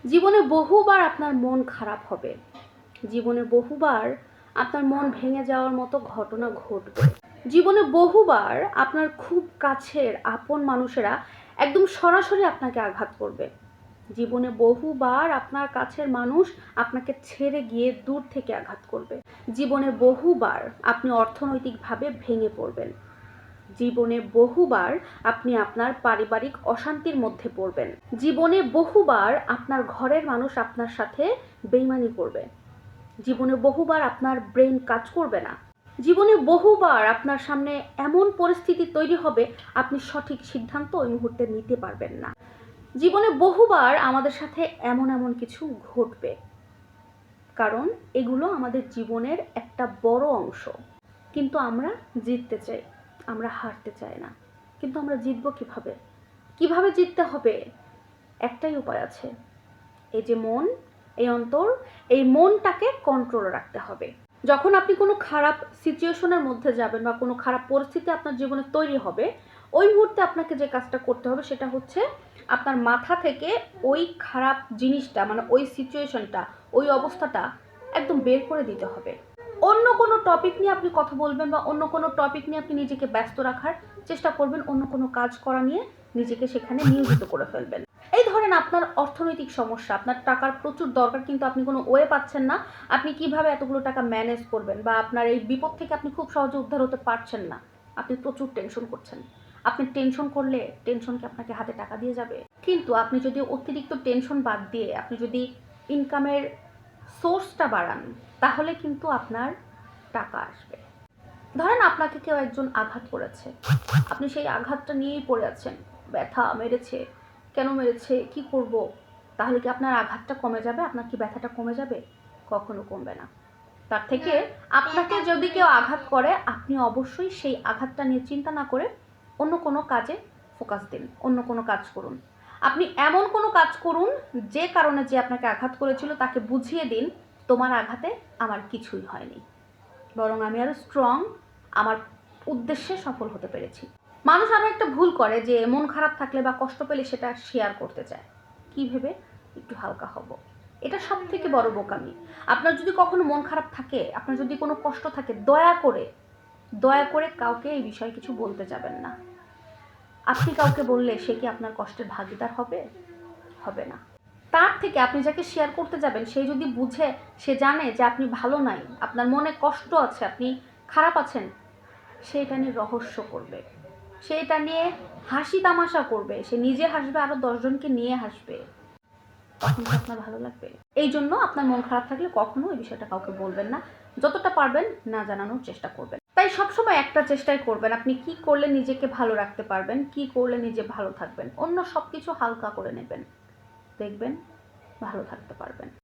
জীবনে বহুবার আপনার মন খারাপ হবে, জীবনে বহুবার আপনার মন ভেঙে যাওয়ার মতো ঘটনা ঘটবে, জীবনে বহুবার আপনার খুব কাছের আপন মানুষেরা একদম সরাসরি আপনাকে আঘাত করবে, জীবনে বহুবার আপনার কাছের মানুষ আপনাকে ছেড়ে গিয়ে দূর থেকে আঘাত করবে, জীবনে বহুবার আপনি অর্থনৈতিকভাবে ভেঙে পড়বেন, জীবনে বহুবার আপনি আপনার পারিবারিক অশান্তির মধ্যে পড়বেন, জীবনে বহুবার আপনার ঘরের মানুষ আপনার সাথে বেইমানি করবে, জীবনে বহুবার আপনার ব্রেন কাজ করবে না, জীবনে বহুবার আপনার সামনে এমন পরিস্থিতি তৈরি হবে আপনি সঠিক সিদ্ধান্ত ওই মুহূর্তে নিতে পারবেন না, জীবনে বহুবার আমাদের সাথে এমন এমন কিছু ঘটবে, কারণ এগুলো আমাদের জীবনের একটা বড় অংশ। কিন্তু আমরা জিততে চাই, আমরা হারতে চাই না। কিন্তু আমরা জিতবো কিভাবে? কিভাবে জিততে হবে? একটাই উপায় আছে, এই যে মন, এই অন্তর, এই মনটাকে কন্ট্রোলে রাখতে হবে। যখন আপনি কোনো খারাপ সিচুয়েশনের মধ্যে যাবেন বা কোনো খারাপ পরিস্থিতি আপনার জীবনে তৈরি হবে, ওই মুহূর্তে আপনাকে যে কাজটা করতে হবে সেটা হচ্ছে আপনার মাথা থেকে ওই খারাপ জিনিসটা, মানে ওই সিচুয়েশনটা, ওই অবস্থাটা একদম বের করে দিতে হবে। অন্য কোনো টপিক নিয়ে আপনি কথা বলবেন বা অন্য কোনো টপিক নিয়ে আপনি নিজেকে ব্যস্ত রাখার চেষ্টা করবেন, অন্য কোনো কাজ করা নিয়ে নিজেকে সেখানে নিয়োজিত করে ফেলবেন। এই ধরেন আপনার অর্থনৈতিক সমস্যা, আপনার টাকার প্রচুর দরকার কিন্তু আপনি কোনো ওয়ে পাচ্ছেন না, আপনি কিভাবে এতগুলো টাকা ম্যানেজ করবেন বা আপনার এই বিপদ থেকে আপনি খুব সহজে উদ্ধার হতে পারছেন না, আপনি প্রচুর টেনশন করছেন। আপনি টেনশন করলে টেনশনকে আপনাকে হাতে টাকা দিয়ে যাবে? কিন্তু আপনি যদি অতিরিক্ত টেনশন বাদ দিয়ে আপনি যদি ইনকামের সোর্সটা বাড়ান, তাহলে কিন্তু আপনার টাকা আসবে। ধরেন আপনাকে কেউ একজন আঘাত করেছে, আপনি সেই আঘাতটা নিয়েই পড়ে আছেন, ব্যথা মেরেছে, কেন মেরেছে, কি করব? তাহলে কি আপনার আঘাতটা কমে যাবে? আপনার কি ব্যথাটা কমে যাবে? কখনো কমবে না। তার থেকে আপনাকে যদি কেউ আঘাত করে, আপনি অবশ্যই সেই আঘাতটা নিয়ে চিন্তা না করে অন্য কোনো কাজে ফোকাস দিন, অন্য কোনো কাজ করুন। আপনি এমন কোনো কাজ করুন যে কারণে যে আপনাকে আঘাত করেছিল তাকে বুঝিয়ে দিন, তোমার আঘাতে আমার কিছুই হয়নি, বরং আমি আরো স্ট্রং, আমার উদ্দেশ্যে সফল হতে পেরেছি। মানুষ আরো একটা ভুল করে যে মন খারাপ থাকলে বা কষ্ট পেলে সেটা শেয়ার করতে চায়, কি ভেবে? একটু হালকা হব। এটা সব থেকে বড় বোকামি। আপনার যদি কখনো মন খারাপ থাকে, আপনার যদি কোনো কষ্ট থাকে, দয়া করে কাউকে এই বিষয়ে কিছু বলতে যাবেন না। আপনি কাউকে বললে সে কি আপনার কষ্টের ভাগিদার হবে? হবে না। তার থেকে আপনি যাকে শেয়ার করতে যাবেন সে যদি বুঝে, সে জানে যে আপনি ভালো নাই, আপনার মনে কষ্ট আছে, আপনি খারাপ আছেন, সে এটা নিয়ে রহস্য করবে, সে এটা নিয়ে হাসি তামাশা করবে, সে নিজে হাসবে, আরো 10 জনকে নিয়ে হাসবে, তখন কি আপনার ভালো লাগবে? এই জন্য আপনার মন খারাপ থাকলে কখনো এই বিষয়টা কাউকে বলবেন না, যতটা পারবেন না জানানোর চেষ্টা করবেন। তাই সবসময় একটা চেষ্টাই করবেন, আপনি কি করলে নিজেকে ভালো রাখতে পারবেন, কি করলে নিজে ভালো থাকবেন, অন্য সব কিছু হালকা করে নেবেন, দেখবেন ভালো থাকতে পারবেন।